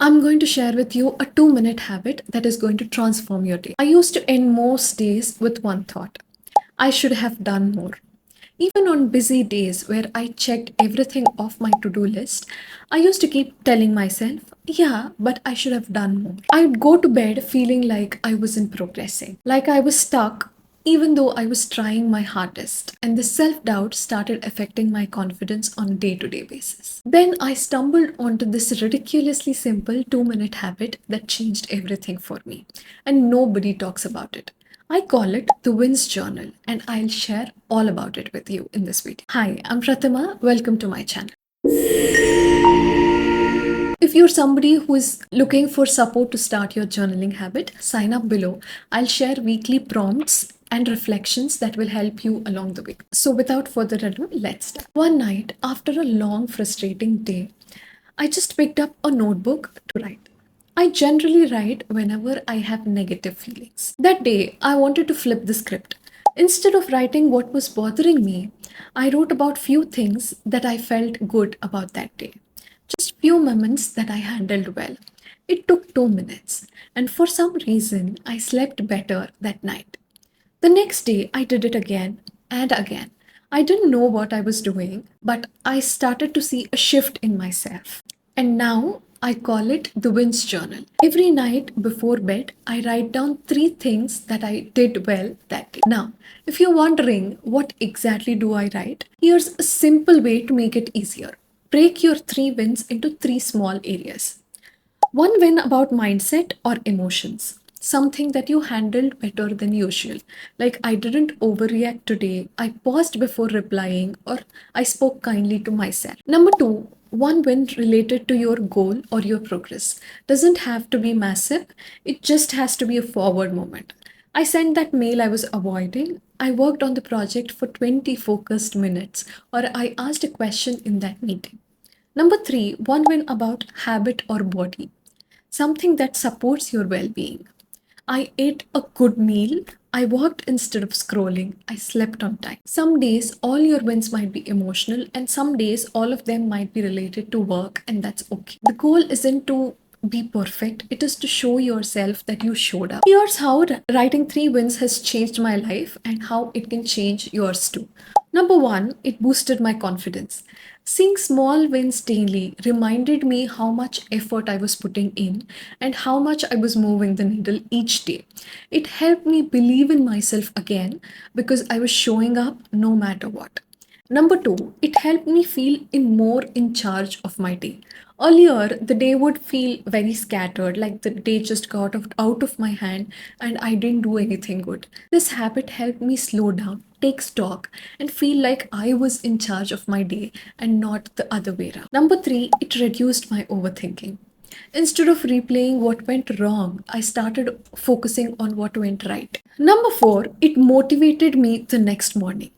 I'm going to share with you a 2-minute habit that is going to transform your day. I used to end most days with one thought: I should have done more. Even on busy days where I checked everything off my to do list, I used to keep telling myself, yeah, but I should have done more. I'd go to bed feeling like I wasn't progressing, like I was stuck, even though I was trying my hardest. And the self doubt started affecting my confidence on a day to day basis. Then I stumbled onto this ridiculously simple 2-minute habit that changed everything for me. And nobody talks about it. I call it the Wins Journal, and I'll share all about it with you in this video. Hi, I'm Pratima. Welcome to my channel. If you're somebody who is looking for support to start your journaling habit, sign up below. I'll share weekly prompts and reflections that will help you along the way. So, without further ado, let's start. One night, after a long, frustrating day, I just picked up a notebook to write. I generally write whenever I have negative feelings. That day, I wanted to flip the script. Instead of writing what was bothering me, I wrote about few things that I felt good about that day. Just few moments that I handled well. It took 2 minutes, and for some reason, I slept better that night. The next day, I did it again and again. I didn't know what I was doing, but I started to see a shift in myself. And now I call it the Wins Journal. Every night before bed, I write down 3 things that I did well that day. Now, if you're wondering what exactly do I write, here's a simple way to make it easier. Break your 3 wins into 3 small areas. One win about mindset or emotions. Something that you handled better than usual. Like, I didn't overreact today, I paused before replying, or I spoke kindly to myself. Number 2, one win related to your goal or your progress. Doesn't have to be massive, it just has to be a forward moment. I sent that mail I was avoiding. I worked on the project for 20 focused minutes, or I asked a question in that meeting. Number 3, one win about habit or body, something that supports your well being. I ate a good meal. I walked instead of scrolling. I slept on time. Some days, all your wins might be emotional, and some days, all of them might be related to work, and that's okay. The goal isn't to be perfect, it is to show yourself that you showed up. Here's how writing 3 wins has changed my life and how it can change yours too. Number 1, it boosted my confidence. Seeing small wins daily reminded me how much effort I was putting in and how much I was moving the needle each day. It helped me believe in myself again because I was showing up no matter what. Number 2, it helped me feel more in charge of my day. Earlier, the day would feel very scattered, like the day just got out of my hand and I didn't do anything good. This habit helped me slow down, take stock, and feel like I was in charge of my day and not the other way around. Number 3, it reduced my overthinking. Instead of replaying what went wrong, I started focusing on what went right. Number 4, it motivated me the next morning.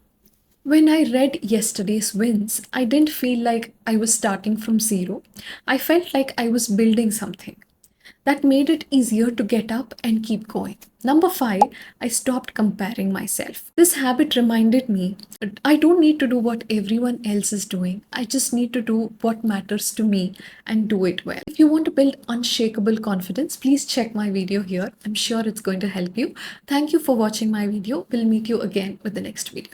When I read yesterday's wins, I didn't feel like I was starting from zero. I felt like I was building something. That made it easier to get up and keep going. Number 5, I stopped comparing myself. This habit reminded me that I don't need to do what everyone else is doing. I just need to do what matters to me and do it well. If you want to build unshakable confidence, please check my video here. I'm sure it's going to help you. Thank you for watching my video. We'll meet you again with the next video.